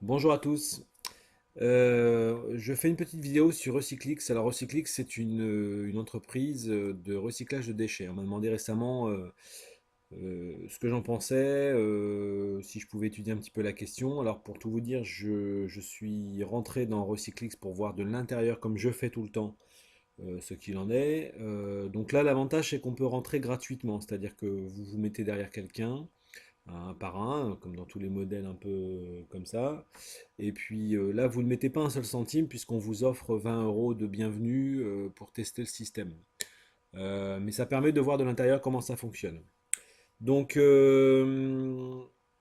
Bonjour à tous. Je fais une petite vidéo sur Recyclix. Alors Recyclix, c'est une entreprise de recyclage de déchets. On m'a demandé récemment ce que j'en pensais, si je pouvais étudier un petit peu la question. Alors pour tout vous dire, je suis rentré dans Recyclix pour voir de l'intérieur, comme je fais tout le temps, ce qu'il en est. Donc là, l'avantage, c'est qu'on peut rentrer gratuitement. C'est-à-dire que vous vous mettez derrière quelqu'un un par un, comme dans tous les modèles un peu comme ça. Et puis là, vous ne mettez pas un seul centime puisqu'on vous offre 20 euros de bienvenue pour tester le système. Mais ça permet de voir de l'intérieur comment ça fonctionne. Donc,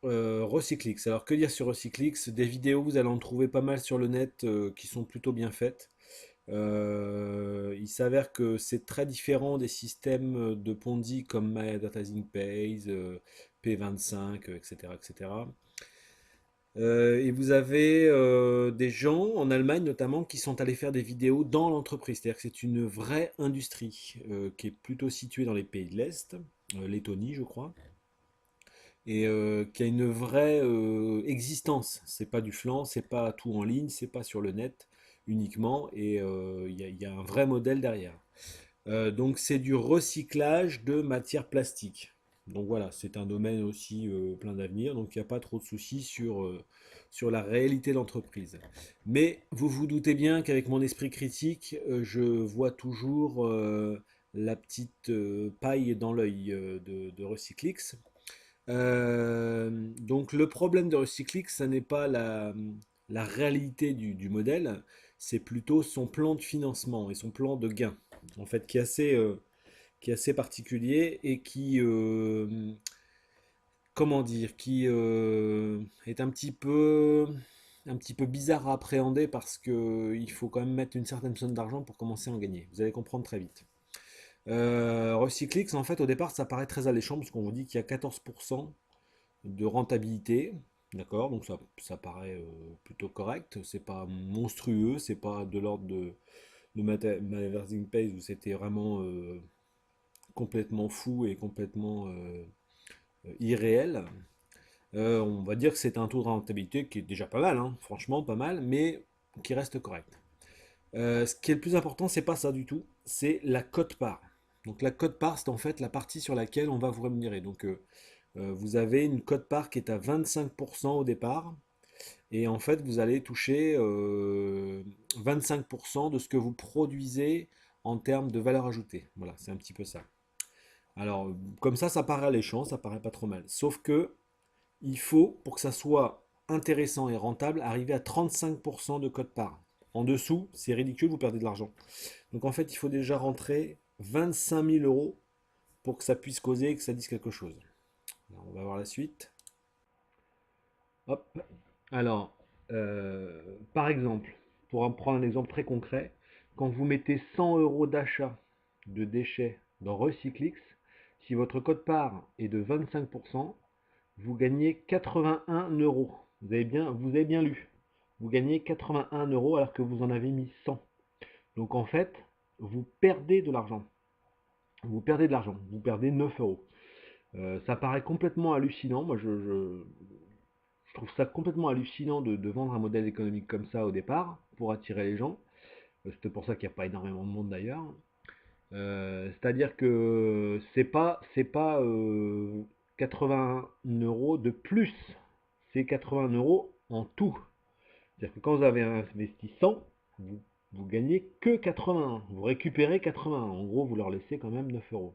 Recyclix. Alors, que dire sur Recyclix? Des vidéos, vous allez en trouver pas mal sur le net qui sont plutôt bien faites. Il s'avère que c'est très différent des systèmes de Ponzi comme My Advertising Pays, P25, etc., etc. Et vous avez des gens en Allemagne notamment qui sont allés faire des vidéos dans l'entreprise. C'est-à-dire que c'est une vraie industrie qui est plutôt située dans les pays de l'Est, Lettonie je crois, et qui a une vraie existence. C'est pas du flan, c'est pas tout en ligne, c'est pas sur le net uniquement, et il y a un vrai modèle derrière. Donc c'est du recyclage de matières plastiques. Donc voilà, c'est un domaine aussi plein d'avenir, donc il n'y a pas trop de soucis sur la réalité de l'entreprise. Mais vous vous doutez bien qu'avec mon esprit critique, je vois toujours la petite paille dans l'œil de Recyclix. Donc le problème de Recyclix, ça n'est pas la réalité du modèle, c'est plutôt son plan de financement et son plan de gain, en fait, qui est assez particulier et qui, comment dire, qui est un petit peu bizarre à appréhender parce que il faut quand même mettre une certaine somme d'argent pour commencer à en gagner. Vous allez comprendre très vite. Recyclix, en fait, au départ, ça paraît très alléchant parce qu'on vous dit qu'il y a 14% de rentabilité. D'accord, donc ça paraît plutôt correct. C'est pas monstrueux, c'est pas de l'ordre de Metaversing Pace où c'était vraiment complètement fou et complètement irréel. On va dire que c'est un taux de rentabilité qui est déjà pas mal, hein, franchement pas mal, mais qui reste correct. Ce qui est le plus important, c'est pas ça du tout, c'est la cote-part. Donc la cote-part, c'est en fait la partie sur laquelle on va vous rémunérer. Donc vous avez une cote-part qui est à 25% au départ, et en fait vous allez toucher 25% de ce que vous produisez en termes de valeur ajoutée. Voilà, c'est un petit peu ça. Alors, comme ça paraît alléchant, ça paraît pas trop mal. Sauf que il faut, pour que ça soit intéressant et rentable, arriver à 35% de cote-part. En dessous, c'est ridicule, vous perdez de l'argent. Donc en fait, il faut déjà rentrer 25 000 euros pour que ça puisse causer, que ça dise quelque chose. Alors, on va voir la suite. Hop. Alors, par exemple, pour en prendre un exemple très concret, quand vous mettez 100 euros d'achat de déchets dans Recyclix, si votre cote-part est de 25%, vous gagnez 81 euros. Vous avez bien lu. Vous gagnez 81 euros alors que vous en avez mis 100. Donc en fait, vous perdez de l'argent. Vous perdez de l'argent. Vous perdez 9 euros. Ça paraît complètement hallucinant. Moi, je trouve ça complètement hallucinant de vendre un modèle économique comme ça au départ pour attirer les gens. C'est pour ça qu'il n'y a pas énormément de monde d'ailleurs. C'est-à-dire que c'est pas 80 euros de plus, c'est 80 euros en tout. C'est-à-dire que quand vous avez investi 100, vous, vous gagnez que 81, vous récupérez 80. En gros, vous leur laissez quand même 9 euros.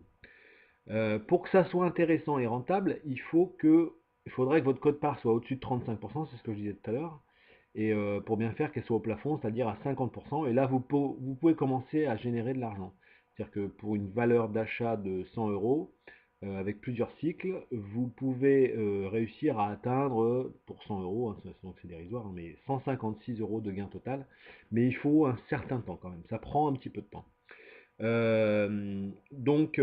Pour que ça soit intéressant et rentable, il faudrait que votre cote-part soit au-dessus de 35%, c'est ce que je disais tout à l'heure. Et pour bien faire qu'elle soit au plafond, c'est-à-dire à 50%. Et là, vous pouvez commencer à générer de l'argent. C'est-à-dire que pour une valeur d'achat de 100 euros, avec plusieurs cycles, vous pouvez réussir à atteindre, pour 100 euros, hein, donc c'est dérisoire, hein, mais 156 euros de gain total. Mais il faut un certain temps quand même. Ça prend un petit peu de temps. Donc,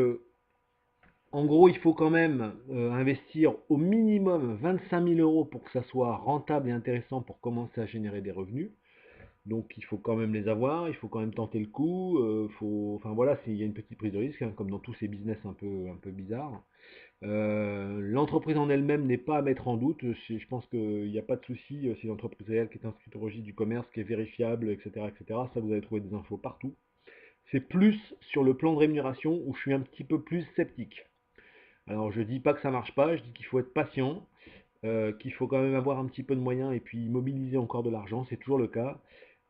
en gros, il faut quand même investir au minimum 25 000 euros pour que ça soit rentable et intéressant pour commencer à générer des revenus. Donc il faut quand même les avoir, il faut quand même tenter le coup. Enfin voilà, il y a une petite prise de risque, hein, comme dans tous ces business un peu bizarres. L'entreprise en elle-même n'est pas à mettre en doute. Je pense qu'il n'y a pas de souci. C'est une entreprise réelle qui est inscrite au registre du commerce, qui est vérifiable, etc., etc. Ça, vous allez trouver des infos partout. C'est plus sur le plan de rémunération où je suis un petit peu plus sceptique. Alors, je dis pas que ça marche pas, je dis qu'il faut être patient, qu'il faut quand même avoir un petit peu de moyens et puis mobiliser encore de l'argent, c'est toujours le cas.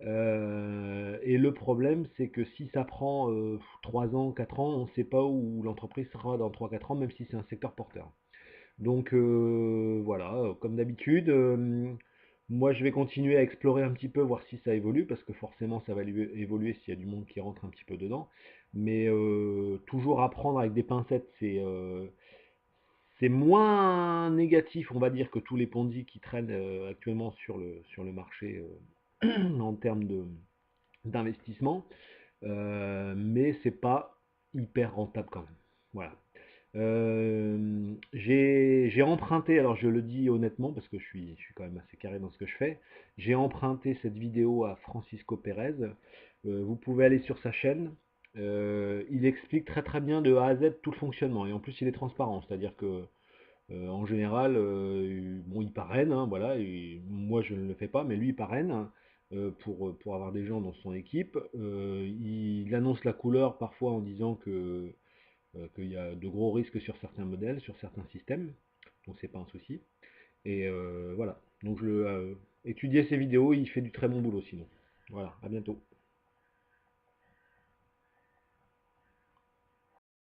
Et le problème, c'est que si ça prend 3 ans, 4 ans, on ne sait pas où l'entreprise sera dans 3 4 ans, même si c'est un secteur porteur. Donc voilà, comme d'habitude, moi je vais continuer à explorer un petit peu, voir si ça évolue, parce que forcément ça va évoluer s'il y a du monde qui rentre un petit peu dedans. Mais toujours apprendre avec des pincettes, c'est moins négatif, on va dire, que tous les Ponzi qui traînent actuellement sur le marché en termes d'investissement, mais c'est pas hyper rentable quand même. Voilà. J'ai emprunté, alors je le dis honnêtement parce que je suis quand même assez carré dans ce que je fais, j'ai emprunté cette vidéo à Francisco Pérez. Vous pouvez aller sur sa chaîne. Il explique très très bien de A à Z tout le fonctionnement et en plus il est transparent, c'est-à-dire que en général, bon, il parraine, hein, voilà, et moi je ne le fais pas, mais lui il parraine pour avoir des gens dans son équipe. Il annonce la couleur parfois en disant qu'il y a de gros risques sur certains modèles, sur certains systèmes, donc c'est pas un souci. Et voilà, donc étudier ces vidéos, il fait du très bon boulot sinon. Voilà, à bientôt.